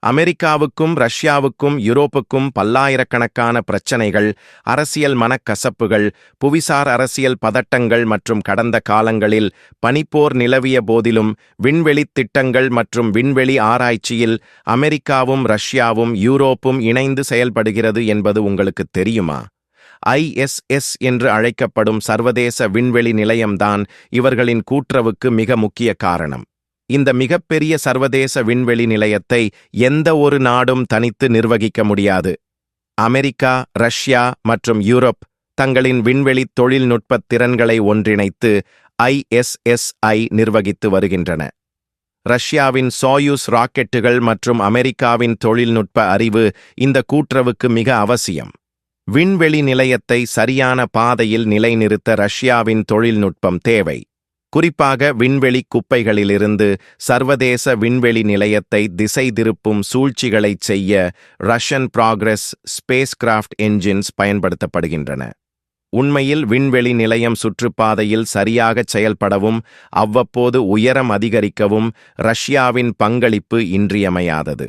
அமெரிக்காவுக்கும் ரஷ்யாவுக்கும் யூரோப்புக்கும் பல்லாயிரக்கணக்கான பிரச்சனைகள், அரசியல் மனக்கசப்புகள், புவிசார் அரசியல் பதட்டங்கள் மற்றும் கடந்த காலங்களில் பனிப்போர் நிலவிய போதிலும் விண்வெளித் திட்டங்கள் மற்றும் விண்வெளி ஆராய்ச்சியில் அமெரிக்காவும் ரஷ்யாவும் யூரோப்பும் இணைந்து செயல்படுகிறது என்பது உங்களுக்குத் தெரியுமா? ISS என்று அழைக்கப்படும் சர்வதேச விண்வெளி நிலையம்தான் இவர்களின் கூட்டுறவுக்கு மிக முக்கிய காரணம். இந்த மிகப்பெரிய சர்வதேச விண்வெளி நிலையத்தை எந்த ஒரு நாடும் தனித்து நிர்வகிக்க முடியாது. அமெரிக்கா, ரஷ்யா மற்றும் யூரோப் தங்களின் விண்வெளி தொழில்நுட்பத் திறன்களை ஒன்றிணைத்து ISS-ஐ நிர்வகித்து வருகின்றன. ரஷ்யாவின் சோயூஸ் ராக்கெட்டுகள் மற்றும் அமெரிக்காவின் தொழில்நுட்ப அறிவு இந்த கூட்டுறவுக்கு மிக அவசியம். விண்வெளி நிலையத்தை சரியான பாதையில் நிலைநிறுத்த ரஷ்யாவின் தொழில்நுட்பம் தேவை. குறிப்பாக விண்வெளி குப்பைகளிலிருந்து சர்வதேச விண்வெளி நிலையத்தை திசை திருப்பும் சூழ்ச்சிகளைச் செய்ய ரஷ்யன் ப்ராக்ரஸ் ஸ்பேஸ்கிராஃப்ட் என்ஜின்ஸ் பயன்படுத்தப்படுகின்றன. உண்மையில் விண்வெளி நிலையம் சுற்றுப்பாதையில் சரியாகச் செயல்படவும் அவ்வப்போது உயரம் அதிகரிக்கவும் ரஷ்யாவின் பங்களிப்பு இன்றியமையாதது.